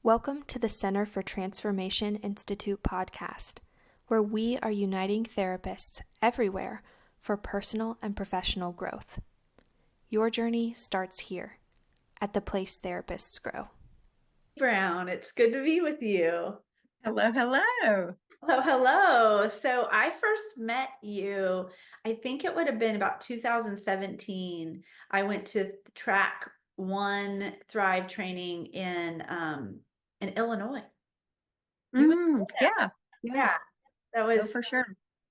Welcome to the Center for Transformation Institute podcast, where we are uniting therapists everywhere for personal and professional growth. Your journey starts here, at the place therapists grow. Brown, it's good to be with you. Hello, hello. Hello. So I first met you, I think it would have been about 2017. I went to track one Thrive training in Illinois. Yeah. Yeah, that was Oh, for sure.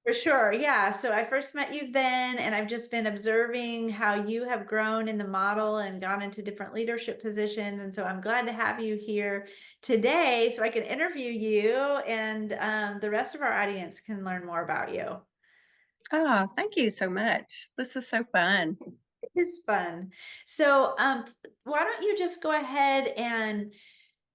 for sure. Yeah. So I first met you then, and I've just been observing how you have grown in the model and gone into different leadership positions. And so I'm glad to have you here today so I can interview you and the rest of our audience can learn more about you. Oh, thank you so much. This is so fun. It is fun. So why don't you just go ahead and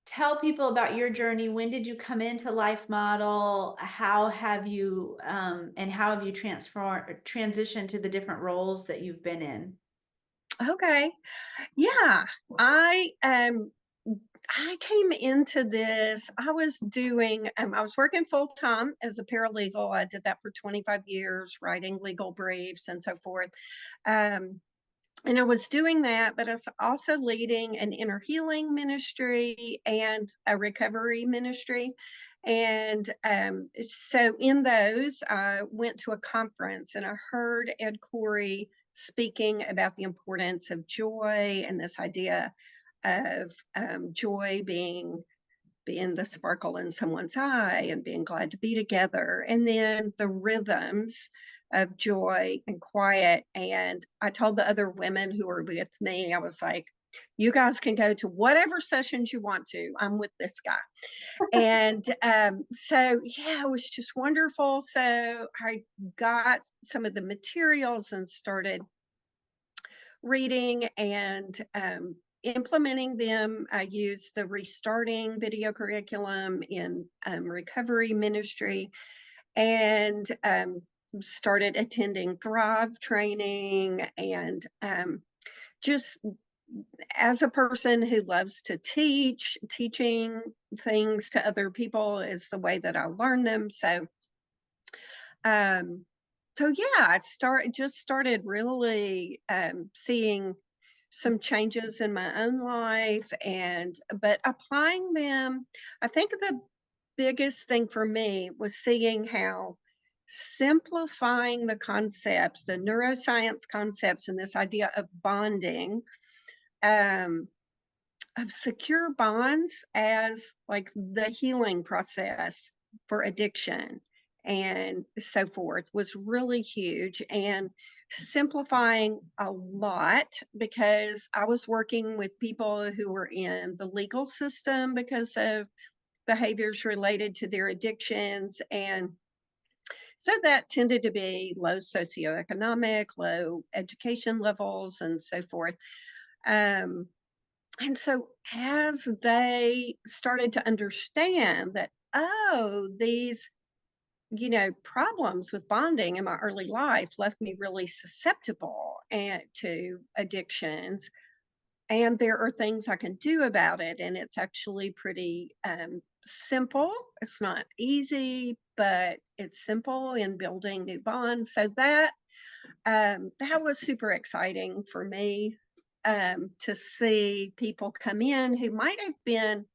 tell people about your journey. When did you come into Life Model? How have you transitioned to the different roles that you've been in? Okay. Yeah. I came into this. I was working full time as a paralegal. I did that for 25 years, writing legal briefs and so forth. Um, and I was doing that, but I was also leading an inner healing ministry and a recovery ministry. And so in those, I went to a conference and I heard Ed Corey speaking about the importance of joy and this idea of joy being the sparkle in someone's eye and being glad to be together, and then the rhythms of joy and quiet. And I told the other women who were with me, I was like, you guys can go to whatever sessions you want to. I'm with this guy. And so, yeah, it was just wonderful. So I got some of the materials and started reading and implementing them. I used the Restarting video curriculum in recovery ministry and started attending Thrive training. And just as a person who loves to teach, teaching things to other people is the way that I learn them. Um, so yeah, I started really seeing some changes in my own life, but applying them. I think the biggest thing for me was seeing how simplifying the concepts, the neuroscience concepts, and this idea of bonding, um, of secure bonds as like the healing process for addiction and so forth was really huge, and simplifying a lot because I was working with people who were in the legal system because of behaviors related to their addictions. And so that tended to be low socioeconomic, low education levels, and so forth. Um, and so as they started to understand that, oh, these, problems with bonding in my early life left me really susceptible to addictions, and there are things I can do about it. And it's actually pretty simple. It's not easy, but it's simple in building new bonds. So that was super exciting for me, to see people come in who might have been,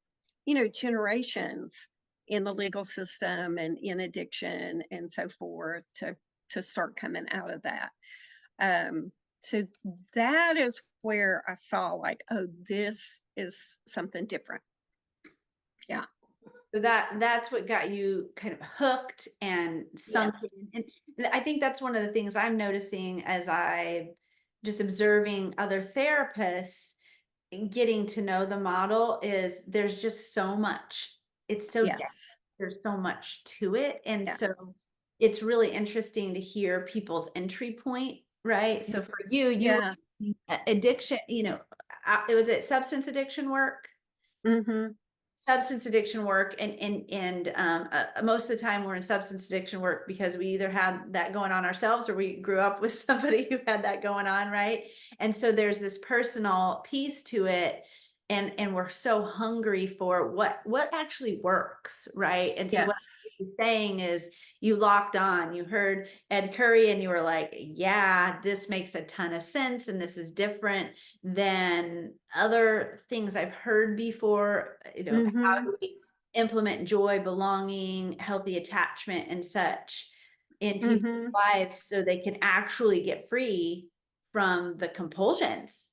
generations in the legal system and in addiction and so forth, to start coming out of that. So that is where I saw like, oh, this is something different. Yeah. So that's what got you kind of hooked and sunk Yes. in. And I think that's one of the things I'm noticing as I just observing other therapists and getting to know the model is there's just so much. It's so depth. Yes. There's so much to it. And Yeah. so it's really interesting to hear people's entry point, right? So for you, Yeah. addiction, it was it substance addiction work? Mm-hmm. Substance addiction work, and most of the time we're in substance addiction work because we either had that going on ourselves or we grew up with somebody who had that going on, right? And so there's this personal piece to it. and we're so hungry for what actually works, right? And so what Yes. you're saying is you locked on, you heard Ed Curry and you were like, yeah, this makes a ton of sense and this is different than other things I've heard before. How Mm-hmm. do we implement joy, belonging, healthy attachment and such in people's Mm-hmm. lives so they can actually get free from the compulsions.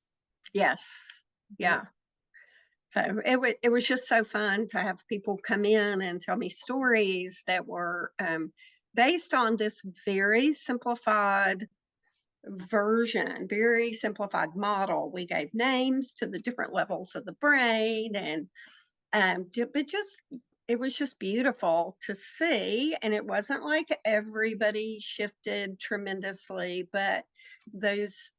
Yes. Yeah. Yeah. So it was just so fun to have people come in and tell me stories that were based on this very simplified version, very simplified model. We gave names to the different levels of the brain, and but just it was just beautiful to see. And it wasn't like everybody shifted tremendously, but those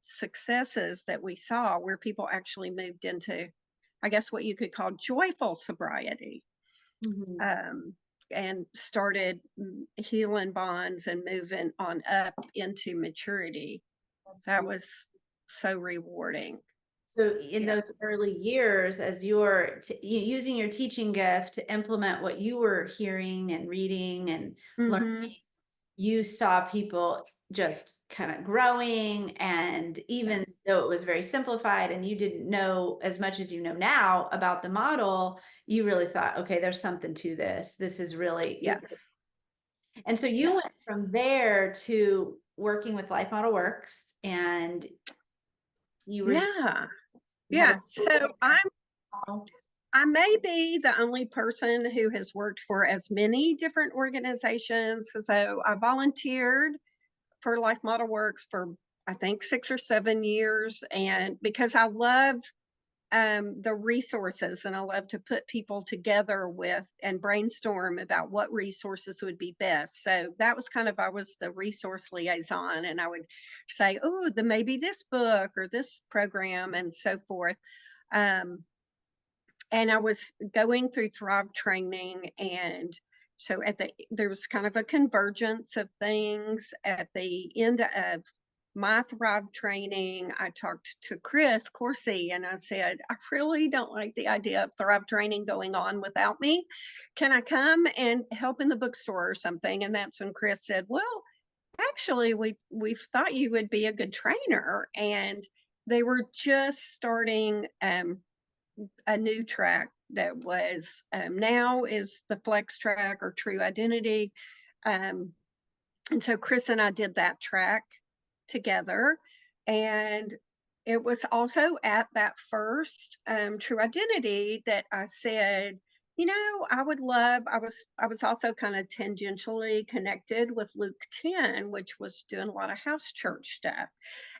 successes that we saw where people actually moved into, I guess, what you could call joyful sobriety, Mhm. um, and started healing bonds and moving on up into maturity. That's That beautiful. was so rewarding. So in Yeah. those early years, as you're using your teaching gift to implement what you were hearing and reading and learning, Hmm. you saw people just kind of growing. And Yeah. even though it was very simplified and you didn't know as much as you know now about the model, you really thought, okay, there's something to this. This is really, Yes. and so you went Yes. from there to working with Life Model Works and you were Yeah. you had Yeah. So a I may be the only person who has worked for as many different organizations. So I volunteered for Life Model Works for, I think, 6 or 7 years. And because I love the resources and I love to put people together with and brainstorm about what resources would be best. So that was kind of, I was the resource liaison, and I would say, oh, the maybe this book or this program and so forth. Um, and I was going through Thrive training, and so there was kind of a convergence of things at the end of my Thrive training. I talked to Chris Coursey and I said, I really don't like the idea of Thrive training going on without me. Can I come and help in the bookstore or something? And that's when Chris said, well, actually, we've thought you would be a good trainer. And they were just starting a new track that was now is the flex track or true identity. Um, and so Chris and I did that track together. And it was also at that first true identity that I said, I would love, I was also kind of tangentially connected with Luke 10, which was doing a lot of house church stuff.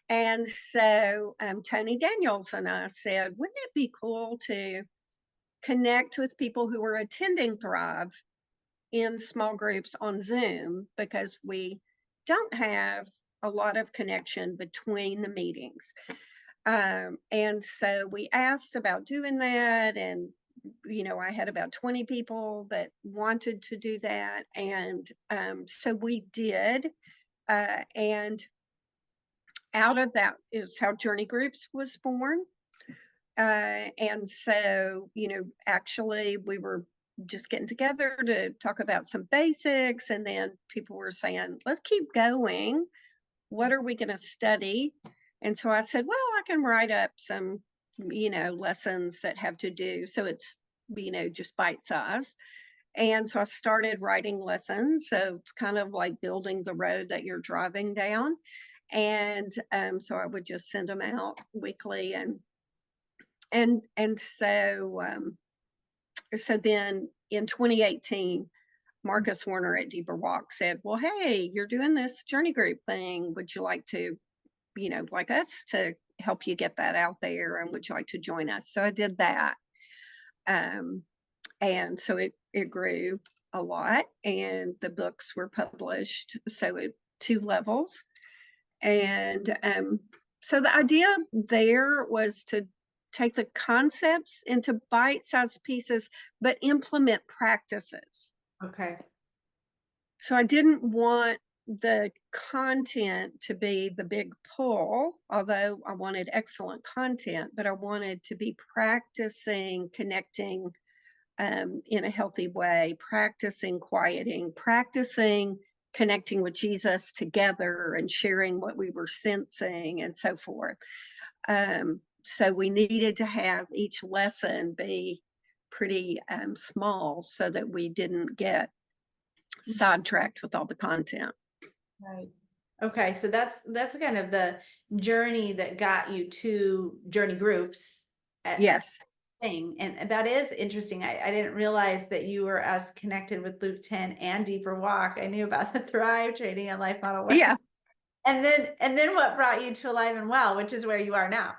And so Tony Daniels and I said, wouldn't it be cool to connect with people who are attending Thrive in small groups on Zoom, because we don't have a lot of connection between the meetings. And so we asked about doing that. And, I had about 20 people that wanted to do that. And so we did. And out of that is how Journey Groups was born. And so, actually, we were just getting together to talk about some basics. And then people were saying, let's keep going. What are we going to study? And so I said, well, I can write up some, lessons that have to do. So it's, just bite size. And so I started writing lessons. So it's kind of like building the road that you're driving down. And so I would just send them out weekly, and so then in 2018, Marcus Warner at Deeper Walk said, well, hey, you're doing this journey group thing. Would you like to, like us to help you get that out there? And would you like to join us? So I did that. And so it grew a lot, and the books were published. So it 2 levels. And so the idea there was to take the concepts into bite-sized pieces, but implement practices. Okay. So I didn't want the content to be the big pull, although I wanted excellent content, but I wanted to be practicing connecting in a healthy way, practicing quieting, practicing connecting with Jesus together and sharing what we were sensing and so forth. So we needed to have each lesson be pretty small so that we didn't get sidetracked with all the content. Right. Okay, so that's kind of the journey that got you to journey groups at Yes. thing. And that is interesting. I didn't realize that you were as connected with Luke 10 and Deeper Walk. I knew about the Thrive training and life model work. Yeah. And then what brought you to Alive and Well, which is where you are now?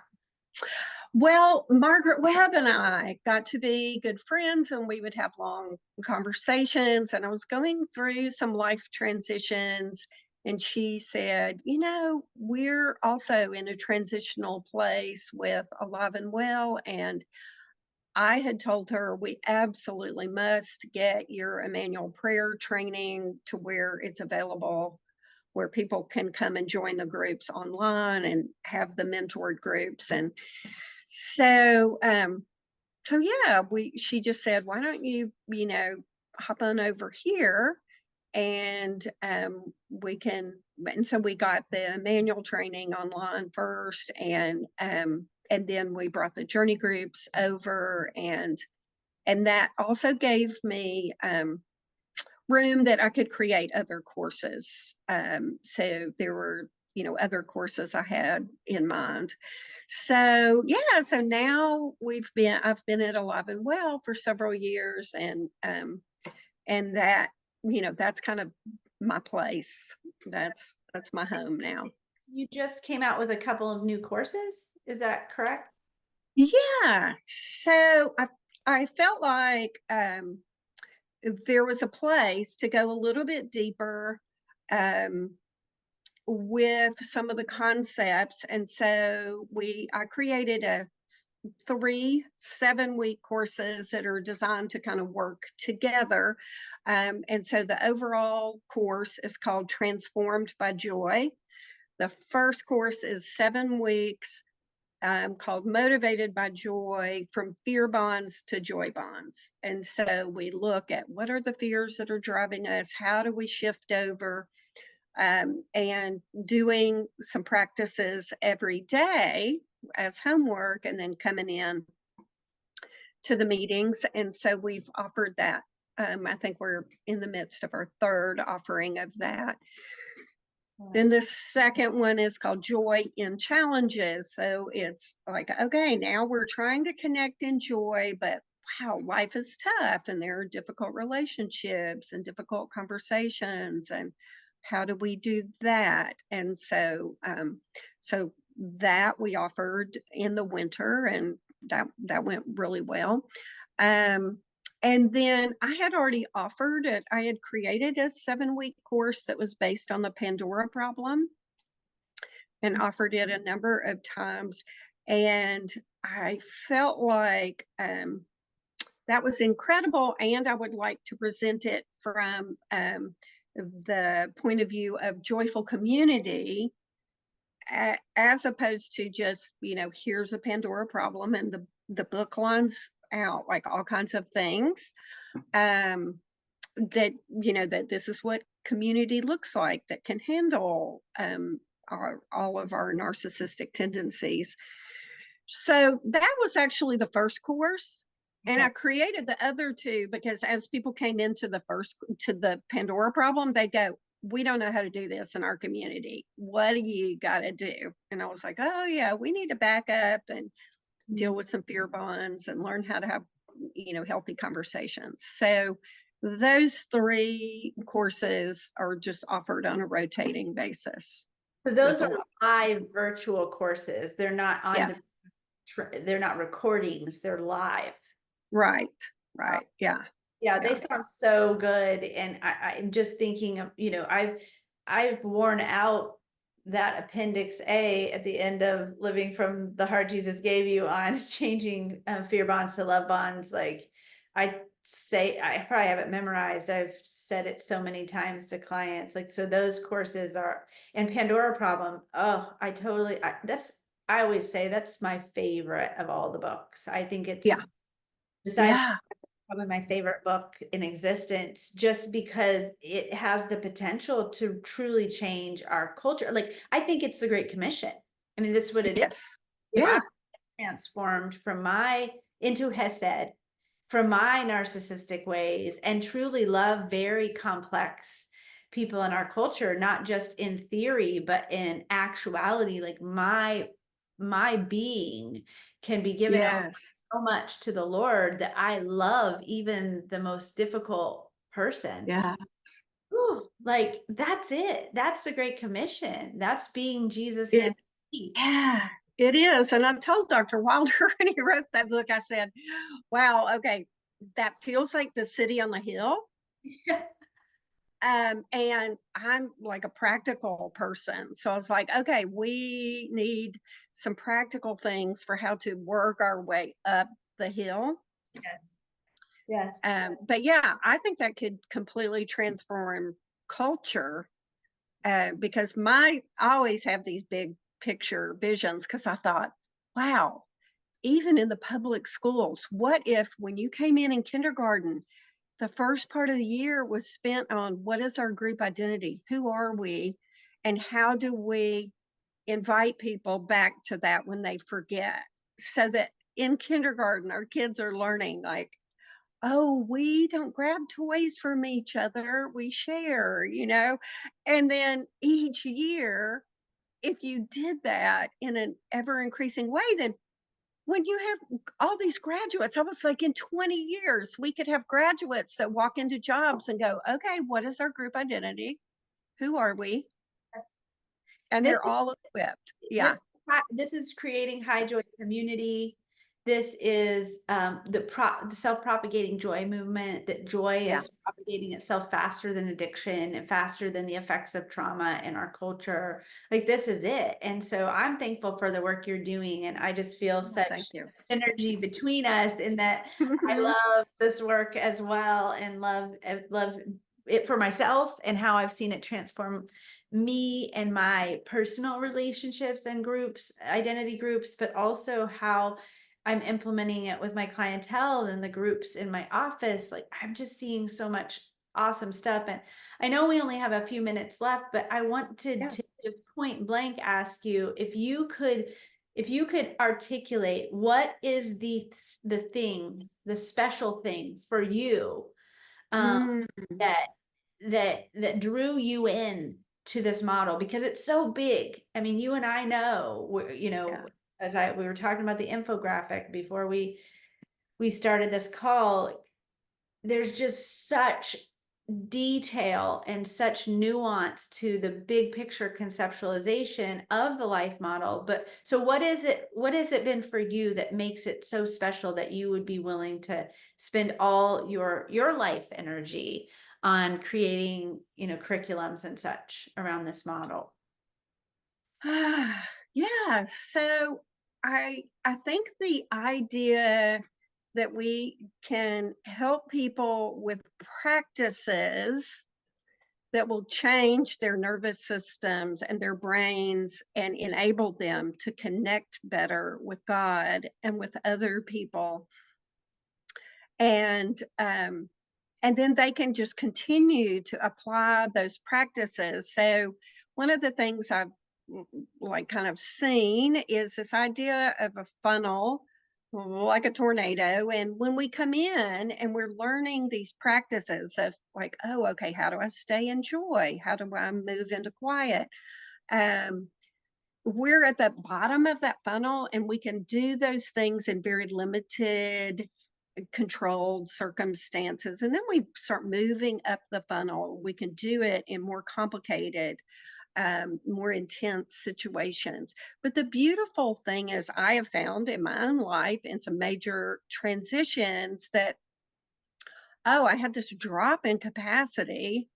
Well, Margaret Webb and I got to be good friends, and we would have long conversations. And I was going through some life transitions, and she said, you know, we're also in a transitional place with Alive and Well. And I had told her we absolutely must get your Emmanuel prayer training to where it's available, where people can come and join the groups online and have the mentored groups. And so, so yeah, she just said, why don't you, hop on over here and we can, and so we got the manual training online first, and then we brought the journey groups over, and that also gave me room that I could create other courses. So there were, other courses I had in mind. So yeah, so now I've been at Alive and Well for several years, and that, that's kind of my place. That's my home now. You just came out with a couple of new courses. Is that correct? Yeah. So I felt like there was a place to go a little bit deeper with some of the concepts, and so I created 3 7-week courses that are designed to kind of work together. And so the overall course is called Transformed by Joy. The first course is 7 weeks, called Motivated by Joy, from fear bonds to joy bonds. And so we look at what are the fears that are driving us, how do we shift over, and doing some practices every day as homework, and then coming in to the meetings. And so we've offered that. I think we're in the midst of our 3rd offering of that. Then the second one is called Joy in Challenges. So it's like, okay, now we're trying to connect in joy, but wow, life is tough, and there are difficult relationships and difficult conversations, and how do we do that? And so so that we offered in the winter, and that went really well. And then I had already offered it. I had created a 7-week course that was based on the Pandora problem, and offered it a number of times. And I felt like that was incredible. And I would like to present it from the point of view of joyful community, as opposed to just, here's a Pandora problem, and the book lines out like all kinds of things. That, that this is what community looks like, that can handle all of our narcissistic tendencies. So that was actually the first course. And I created the other 2 because as people came into the Pandora problem, they go, we don't know how to do this in our community. What do you got to do? And I was like, oh yeah, we need to back up and deal with some fear bonds and learn how to have, healthy conversations. So those 3 courses are just offered on a rotating basis. So those are live virtual courses. They're not on yes. they're not recordings, they're live. Right. Yeah. Yeah, they sound so good. And I'm just thinking of, I've worn out that Appendix A at the end of Living from the Heart Jesus Gave You on changing fear bonds to love bonds. Like, I say I probably have it memorized. I've said it so many times to clients. Like, so those courses are, and Pandora Problem. Oh, I always say that's my favorite of all the books. I think it's, Yeah. besides, Yeah. probably my favorite book in existence, just because it has the potential to truly change our culture. Like, I think it's the Great Commission. I mean, that's what it is. Yes. If I Yeah. transformed into Hesed, from my narcissistic ways, and truly love very complex people in our culture, not just in theory but in actuality, like my being can be given over Yes. so much to the Lord that I love even the most difficult person. Yeah. Whew, like, that's it. That's the Great Commission. That's being Jesus' hand It, and feet. yeah, it is. And I've told Dr. Wilder when he wrote that book, I said, wow, okay, that feels like the city on the hill. And I'm like a practical person. So I was like, okay, we need some practical things for how to work our way up the hill. Yes. Yes. But yeah, I think that could completely transform culture, because I always have these big picture visions, because I thought, wow, even in the public schools, what if when you came in kindergarten, the first part of the year was spent on what is our group identity? Who are we? And how do we invite people back to that when they forget? So that in kindergarten, our kids are learning, like, oh, we don't grab toys from each other, we share, you know? And then each year, if you did that in an ever increasing way, then when you have all these graduates, I was like, in 20 years, we could have graduates that walk into jobs and go, okay, what is our group identity? Who are we? And This they're all equipped. this Yeah. this is creating high joy community. This is the self-propagating joy movement, that joy Yeah. is propagating itself faster than addiction and faster than the effects of trauma in our culture. Like, this is it. And so I'm thankful for the work you're doing. And I just feel Well, such thank you. energy between us, in that I love this work as well, and love it for myself and how I've seen it transform me and my personal relationships and groups, identity groups, but also how I'm implementing it with my clientele and the groups in my office. Like, I'm just seeing so much awesome stuff. And I know we only have a few minutes left, but I wanted Yeah. to just point blank ask you if you could articulate what is the special thing for you, um, Mm, that that drew you in to this model, because it's so big. I mean, you and I know, yeah. we were talking about the infographic before we started this call. There's just such detail and such nuance to the big picture conceptualization of the life model. But so what has it been for you that makes it so special that you would be willing to spend all your life energy on creating, curriculums and such around this model? Yeah. So I think the idea that we can help people with practices that will change their nervous systems and their brains and enable them to connect better with God and with other people. And then they can just continue to apply those practices. So one of the things I've like kind of seen is this idea of a funnel, like a tornado. And when we come in and we're learning these practices of like, oh, okay, how do I stay in joy? How do I move into quiet? Um, we're at the bottom of that funnel, and we can do those things in very limited, controlled circumstances. And then we start moving up the funnel. We can do it in more complicated, more intense situations. But the beautiful thing is, I have found in my own life in some major transitions that, oh, I had this drop in capacity.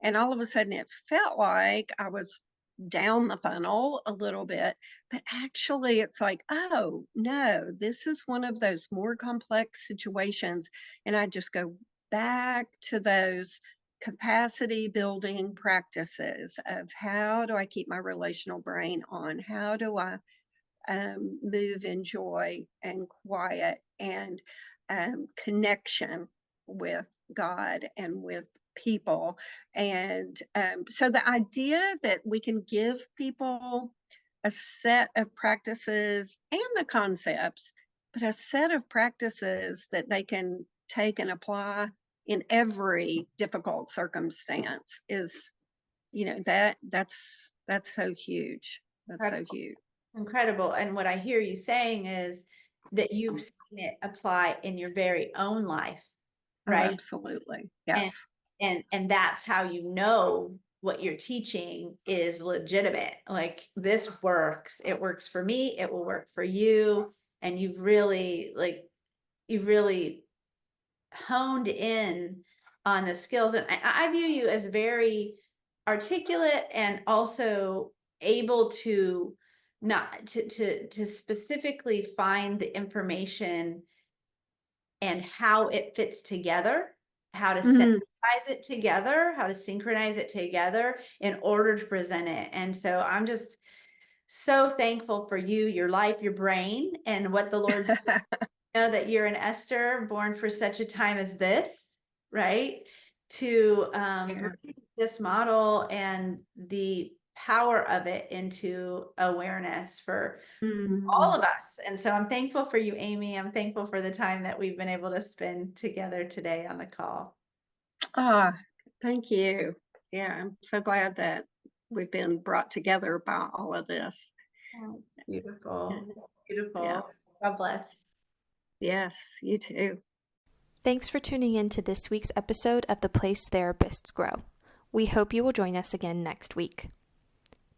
And all of a sudden, it felt like I was down the funnel a little bit, but actually it's like, oh no, this is one of those more complex situations. And I just go back to those capacity building practices of how do I keep my relational brain on? How do I move in joy and quiet and connection with God and with people. And so the idea that we can give people a set of practices and the concepts, but a set of practices that they can take and apply in every difficult circumstance is, that's so huge. That's so Incredible. huge. Incredible. And what I hear you saying is that you've seen it apply in your very own life, Oh, right? absolutely. And Yes. and that's how you know what you're teaching is legitimate. Like this works. It works for me, it will work for you. And you've really honed in on the skills. And I view you as very articulate and also able to not to specifically find the information and how it fits together, how to Mhm. synthesize it together, how to synchronize it together in order to present it. And so I'm just so thankful for you, your life, your brain, and what the Lord's know that you're an Esther born for such a time as this, right? To Yeah. bring this model and the power of it into awareness for all Mhm. of us. And so I'm thankful for you, Amy. I'm thankful for the time that we've been able to spend together today on the call. Ah, thank you. Yeah, I'm so glad that we've been brought together by all of this. Oh, beautiful. Yeah. Beautiful. God bless. Yes, you too. Thanks for tuning in to this week's episode of The Place Therapists Grow. We hope you will join us again next week.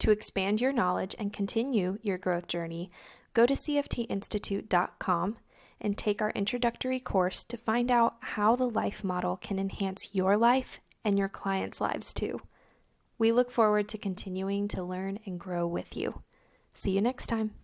To expand your knowledge and continue your growth journey, go to cftinstitute.com and take our introductory course to find out how the life model can enhance your life and your clients' lives too. We look forward to continuing to learn and grow with you. See you next time.